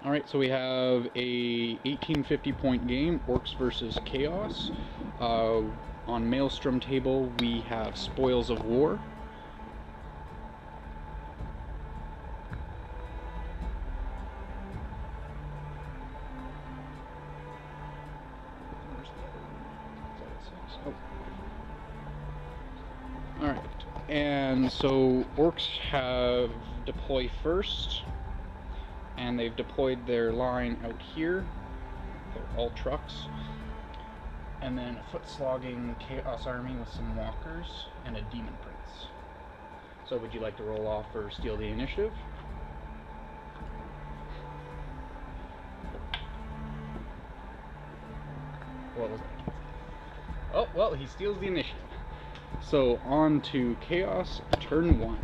Alright, so we have a 1850 point game, Orcs versus Chaos. On Maelstrom table we have Spoils of War. Alright, and so Orcs have deploy first, and they've deployed their line out here. They're all trucks. And then a foot-slogging Chaos army with some walkers and a demon prince. So would you like to roll off or steal the initiative? What was that? Oh, well, he steals the initiative. So on to Chaos, turn 1.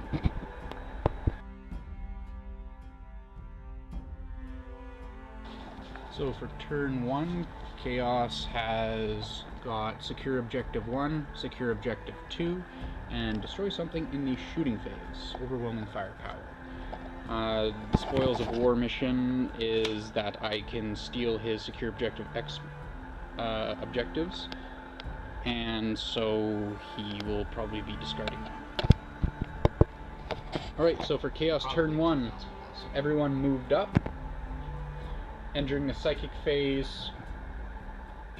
So for turn 1, Chaos has got secure objective 1, secure objective 2, and destroy something in the shooting phase, overwhelming firepower. The Spoils of War mission is that I can steal his secure objective X objectives, and so he will probably be discarding them. Alright, so for Chaos turn 1, everyone moved up. Entering the psychic phase,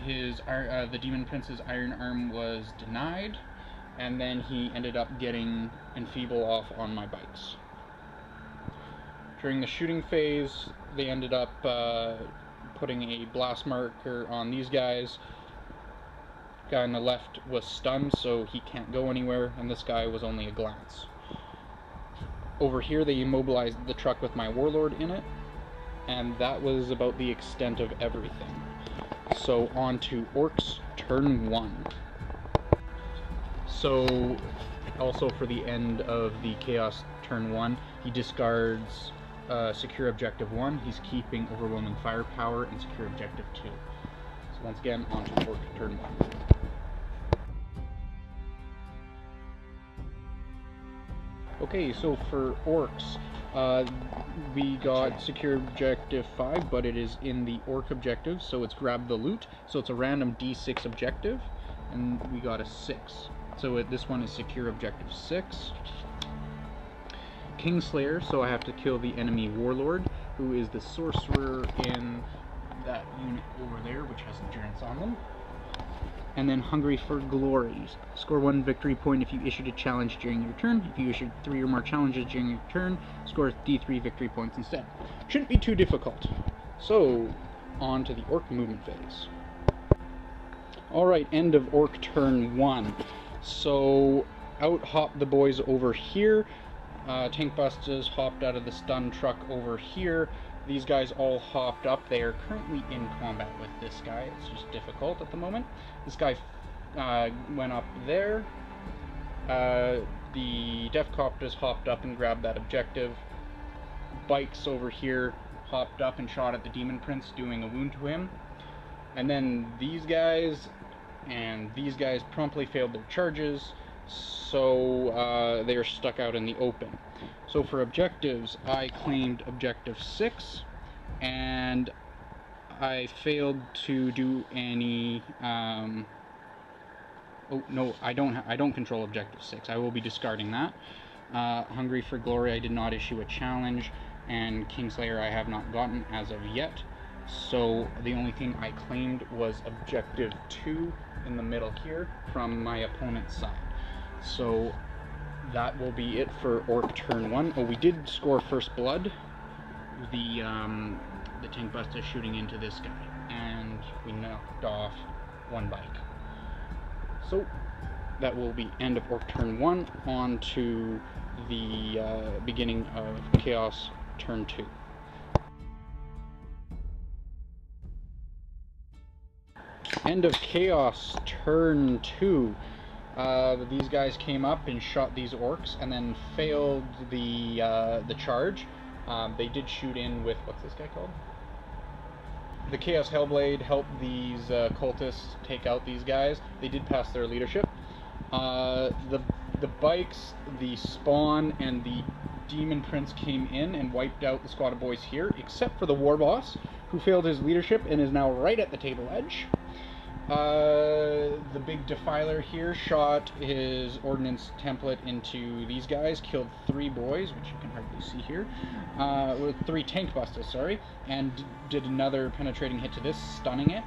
the Demon Prince's Iron Arm was denied, and then he ended up getting Enfeeble off on my bikes. During the shooting phase, they ended up putting a blast marker on these guys. Guy on the left was stunned, so he can't go anywhere, and this guy was only a glance. Over here, they immobilized the truck with my Warlord in it, and that was about the extent of everything. So on to Orcs, turn 1. So also for the end of the Chaos turn 1, he discards secure objective 1, he's keeping overwhelming firepower and secure objective 2. So once again, on to Orc turn 1. Okay, so for Orcs, we got secure objective 5, but it is in the Orc objective, so it's grab the loot. So it's a random D6 objective, and we got a 6. So this one is secure objective 6. Kingslayer, so I have to kill the enemy Warlord, who is the sorcerer in that unit over there, which has endurance on them. And then Hungry for Glory. Score 1 victory point if you issued a challenge during your turn. If you issued 3 or more challenges during your turn, score D3 victory points instead. Shouldn't be too difficult. So, on to the Orc movement phase. Alright, end of Orc turn 1. So, out hop the boys over here. Tank Busters hopped out of the stun truck over here. These guys all hopped up. They are currently in combat with this guy. It's just difficult at the moment. This guy went up there. The Deathcopters hopped up and grabbed that objective. Bikes over here hopped up and shot at the Demon Prince, doing a wound to him. And then these guys and these guys promptly failed their charges, so they are stuck out in the open. So for objectives, I claimed objective 6, and I failed to do any. Oh no, I don't control objective 6. I will be discarding that. Hungry for Glory, I did not issue a challenge, and Kingslayer I have not gotten as of yet. So the only thing I claimed was objective 2 in the middle here from my opponent's side. So that will be it for Orc turn 1. Oh, we did score first blood. The Tank Buster shooting into this guy, and we knocked off 1 bike. So that will be end of Orc turn 1. On to the beginning of Chaos turn 2. End of Chaos turn 2. These guys came up and shot these orcs, and then failed the charge. They did shoot in with, what's this guy called? The Chaos Hellblade helped these cultists take out these guys. They did pass their leadership. The bikes, the spawn, and the Demon Prince came in and wiped out the squad of boys here, except for the War Boss, who failed his leadership and is now right at the table edge. The big Defiler here shot his ordnance template into these guys, killed 3 boys, which you can hardly see here, with 3 tank busters, sorry, and did another penetrating hit to this, stunning it.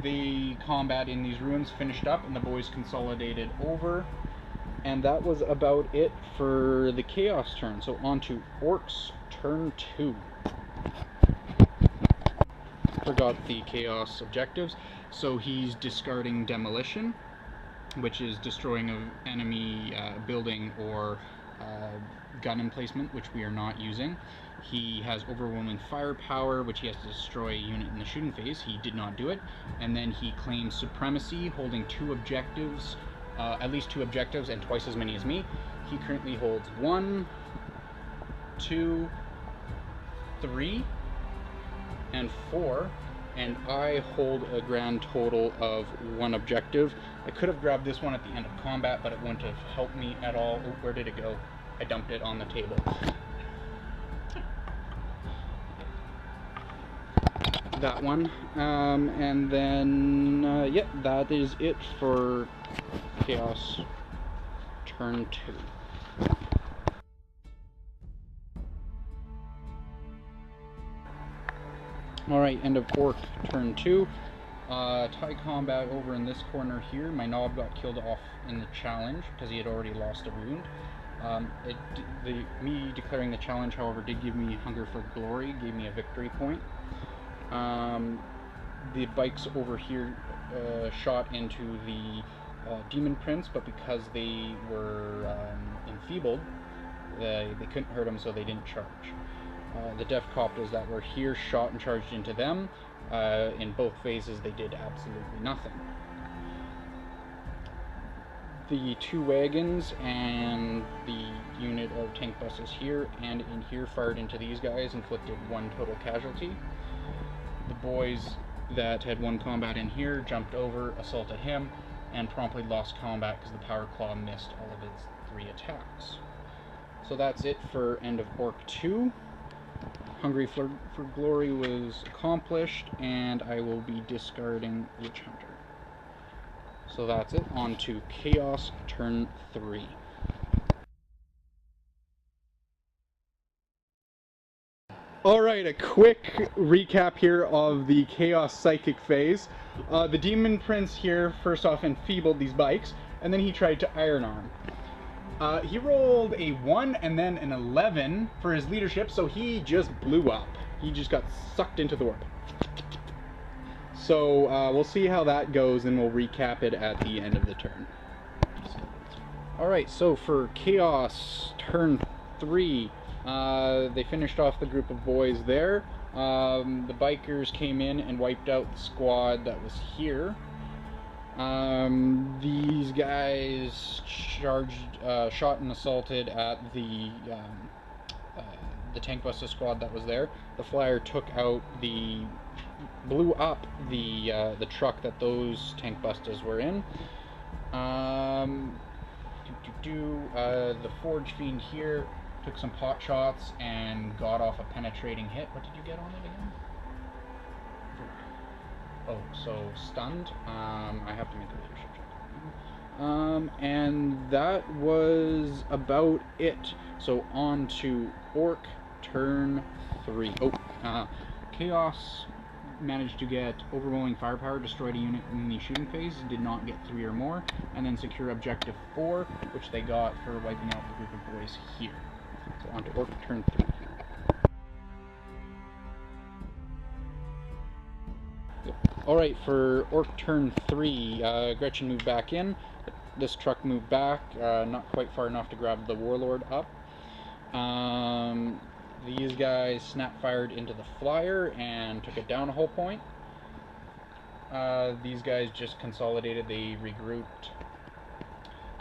The combat in these ruins finished up and the boys consolidated over, and that was about it for the Chaos turn. So on to Orcs turn 2. Forgot the Chaos objectives. So he's discarding Demolition, which is destroying an enemy building or gun emplacement, which we are not using. He has Overwhelming Firepower, which he has to destroy a unit in the shooting phase. He did not do it. And then he claims Supremacy, holding 2 objectives, at least 2 objectives, and twice as many as me. He currently holds 1, 2, 3, and 4, and I hold a grand total of 1 objective. I could have grabbed this one at the end of combat, but it wouldn't have helped me at all. Oh, where did it go? I dumped it on the table. That one. And then, yep, that is it for Chaos turn 2. Alright, end of Orc turn 2. Tie combat over in this corner here. My knob got killed off in the challenge because he had already lost a wound. Me declaring the challenge, however, did give me Hunger for Glory, gave me a victory point. The bikes over here shot into the Demon Prince, but because they were enfeebled, they couldn't hurt him, so they didn't charge. The Death Copters that were here shot and charged into them. In both phases they did absolutely nothing. The 2 wagons and the unit of tank busters here and in here fired into these guys, inflicted 1 total casualty. The boys that had 1 combat in here jumped over, assaulted him, and promptly lost combat because the Power Claw missed all of his 3 attacks. So that's it for end of Orc 2. Hungry for Glory was accomplished, and I will be discarding Witch Hunter. So that's it. On to Chaos turn 3. Alright, a quick recap here of the Chaos Psychic phase. The Demon Prince here first off enfeebled these bikes, and then he tried to Iron Arm. He rolled a 1 and then an 11 for his leadership, so he just blew up. He just got sucked into the warp. So we'll see how that goes, and we'll recap it at the end of the turn. Alright, so for Chaos turn 3, they finished off the group of boys there. The bikers came in and wiped out the squad that was here. These guys charged, shot and assaulted at the tank buster squad that was there. The flyer took out blew up the truck that those tank busters were in. The Forge Fiend here took some pot shots and got off a penetrating hit. What did you get on it again? Oh, so stunned. I have to make a leadership check. And that was about it. So on to Orc turn 3. Chaos managed to get Overwhelming Firepower, destroyed a unit in the shooting phase, did not get 3 or more, and then secure Objective 4, which they got for wiping out the group of boys here. So on to Orc turn 3. Alright, for Orc turn 3, Gretchen moved back in. This truck moved back, not quite far enough to grab the Warlord up. These guys snap-fired into the flyer and took it down a whole point. These guys just consolidated, they regrouped.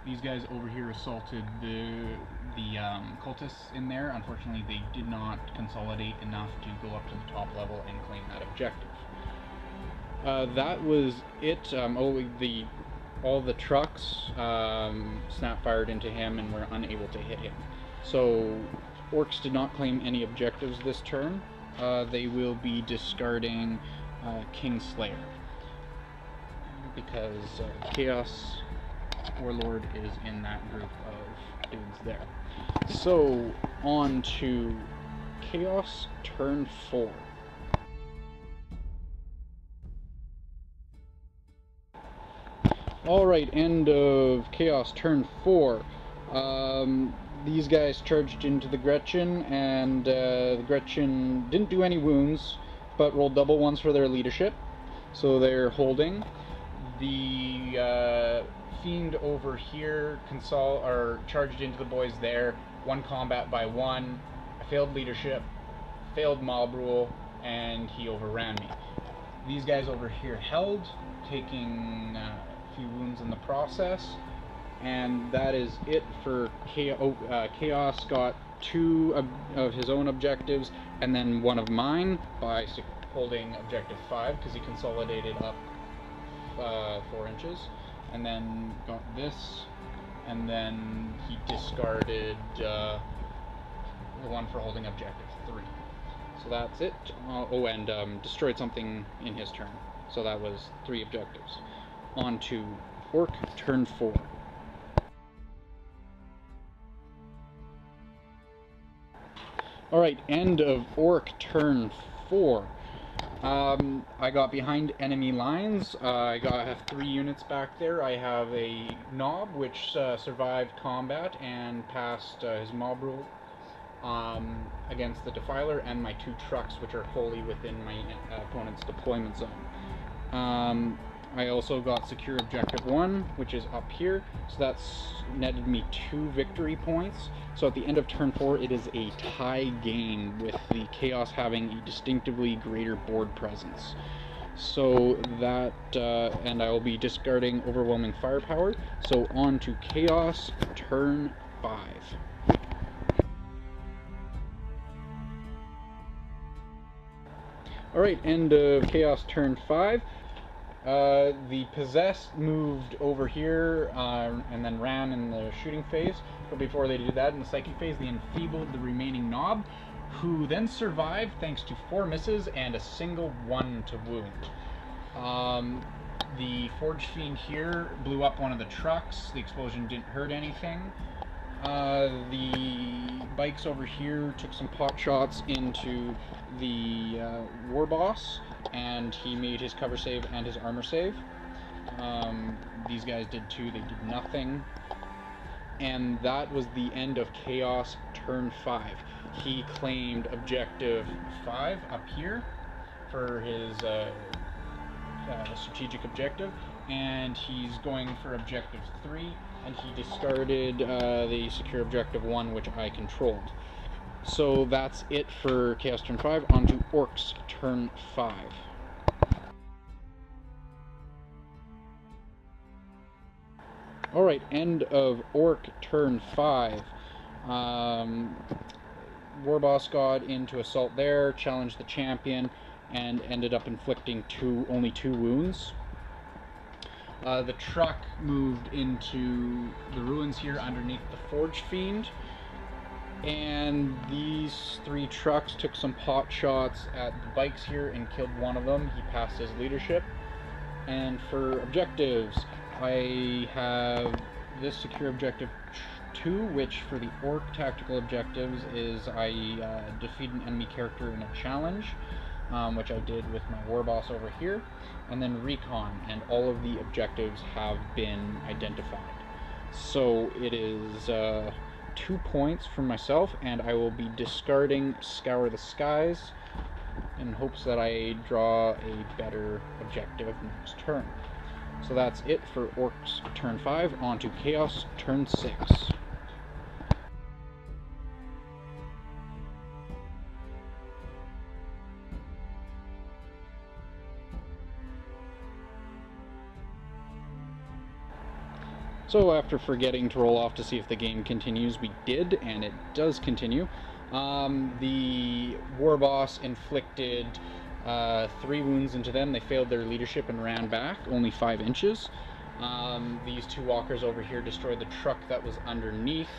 These guys over here assaulted the cultists in there. Unfortunately, they did not consolidate enough to go up to the top level and claim that objective. That was it. The all the trucks snap fired into him and were unable to hit him. So orcs did not claim any objectives this turn. They will be discarding Kingslayer because Chaos Warlord is in that group of dudes there. So on to Chaos turn 4. Alright, end of Chaos turn 4. These guys charged into the Gretchen, and the Gretchen didn't do any wounds, but rolled double ones for their leadership. So they're holding. The Fiend over here charged into the boys there. Won combat by 1. I failed leadership, failed mob rule, and he overran me. These guys over here held, taking a few wounds in the process. And that is it for Chaos. Got 2 of his own objectives, and then 1 of mine by holding objective 5 because he consolidated up 4 inches, and then got this, and then he discarded the 1 for holding objective 3. So that's it. Oh, and destroyed something in his turn. So that was 3 objectives. On to Orc turn 4. Alright, end of Orc turn 4. I got behind enemy lines. I have 3 units back there. I have a Knob, which survived combat and passed his mob rule against the Defiler, and my 2 trucks, which are wholly within my opponent's deployment zone. I also got secure objective 1, which is up here, so that's netted me 2 victory points. So at the end of turn 4, it is a tie game, with the Chaos having a distinctively greater board presence. So that, and I will be discarding overwhelming firepower. So on to Chaos turn 5. Alright, end of Chaos turn 5. The Possessed moved over here and then ran in the shooting phase, but before they did that, in the psychic phase, they enfeebled the remaining Knob, who then survived thanks to 4 misses and a single 1 to wound. The Forge Fiend here blew up one of the trucks. The explosion didn't hurt anything. The bikes over here took some pot shots into the War Boss, and he made his cover save and his armor save. These guys did too, they did nothing. And that was the end of Chaos turn 5. He claimed objective 5 up here for his strategic objective, and he's going for objective 3, and he discarded the secure objective 1, which I controlled. So that's it for Chaos turn 5. On to Orcs turn 5. Alright, end of Orc turn 5. War Boss got into assault there, challenged the champion, and ended up inflicting only 2 wounds. The truck moved into the ruins here underneath the Forge Fiend, and these 3 trucks took some pot shots at the bikes here and killed one of them. He passed his leadership. And for objectives, I have this secure objective 2, which for the Orc tactical objectives is I defeat an enemy character in a challenge, which I did with my War Boss over here, and then Recon, and all of the objectives have been identified. So it is 2 points for myself, and I will be discarding Scour the Skies in hopes that I draw a better objective next turn. So that's it for Orcs turn 5. On to Chaos turn 6. So after forgetting to roll off to see if the game continues, we did, and it does continue. The War Boss inflicted 3 wounds into them. They failed their leadership and ran back, only 5 inches. These two walkers over here destroyed the truck that was underneath.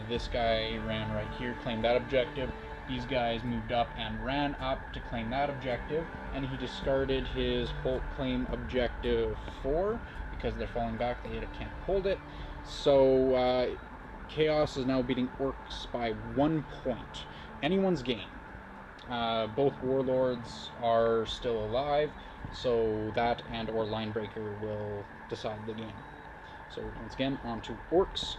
This guy ran right here, claimed that objective. These guys moved up and ran up to claim that objective, and he discarded his Holt claim objective 4 because they're falling back. They can't hold it. So Chaos is now beating Orcs by 1 point. Anyone's game. Both warlords are still alive, so that and or Linebreaker will decide the game. So once again, on to Orcs,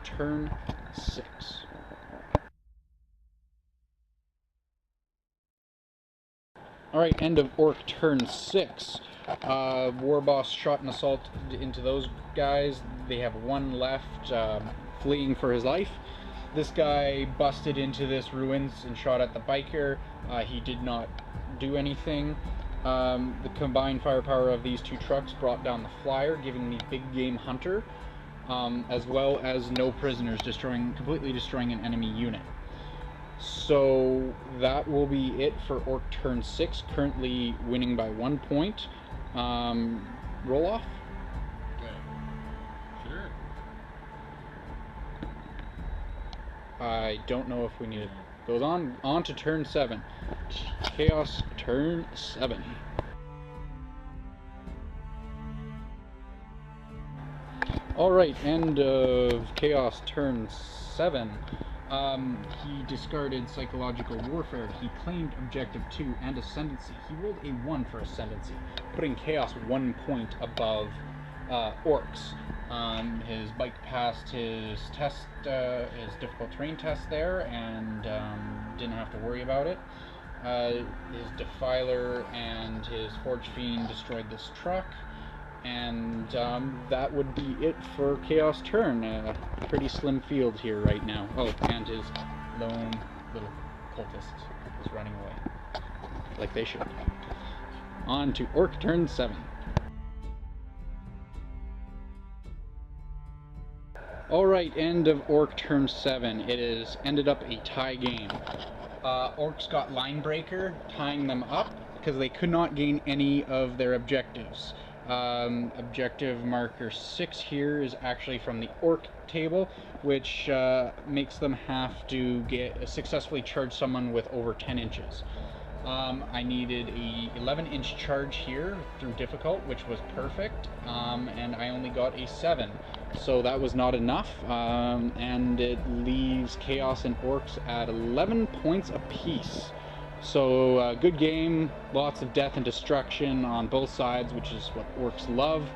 turn 6. Alright, end of Orc turn 6. War Boss shot an assault into those guys. They have one left, fleeing for his life. This guy busted into this ruins and shot at the biker. He did not do anything. The combined firepower of these two trucks brought down the flyer, giving me big game hunter, as well as no prisoners, completely destroying an enemy unit. So that will be it for Orc turn 6, currently winning by 1 point. Roll off. Okay. Sure. I don't know if we need it. Goes on to turn 7. Chaos turn 7. Alright, end of Chaos turn 7. He discarded Psychological Warfare. He claimed Objective 2 and Ascendancy. He rolled a 1 for Ascendancy, putting Chaos 1 point above Orcs. His bike passed his test, his difficult terrain test there, and didn't have to worry about it. His Defiler and his Forge Fiend destroyed this truck, and that would be it for Chaos turn. Pretty slim field here right now. Oh, and his lone little cultist is running away, like they should. On to Orc turn 7. Alright, end of Orc turn 7. It has ended up a tie game. Orcs got Linebreaker, tying them up because they could not gain any of their objectives. Objective marker 6 here is actually from the Orc table, which makes them have to successfully charge someone with over 10 inches. I needed a 11-inch charge here through difficult, which was perfect, and I only got a 7, so that was not enough, and it leaves Chaos and Orcs at 11 points apiece. So good game, lots of death and destruction on both sides, which is what Orcs love.